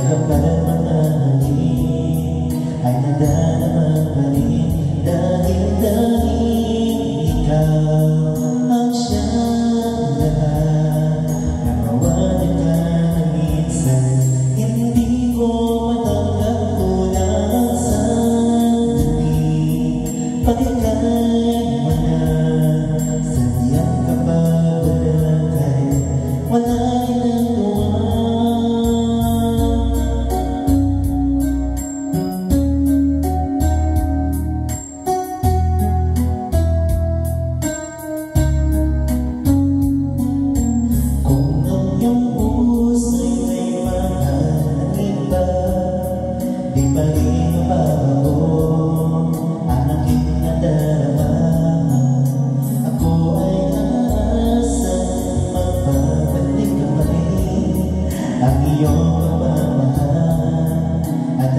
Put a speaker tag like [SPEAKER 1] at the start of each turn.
[SPEAKER 1] kapal mga halik ay nadarama pa rin dahil ikaw ang siyang lahat na mawalan ka na minsan. Hindi ko matanggap kulang sa dami pagkakain mo na sadyang kapag wala nang tuwa. Kung ang iyong puso'y may mahal ng iba, di pa rin mababago ang aking nadarama. Ako ay aasang magbabalik ka pa rin ang iyong pagmamahal at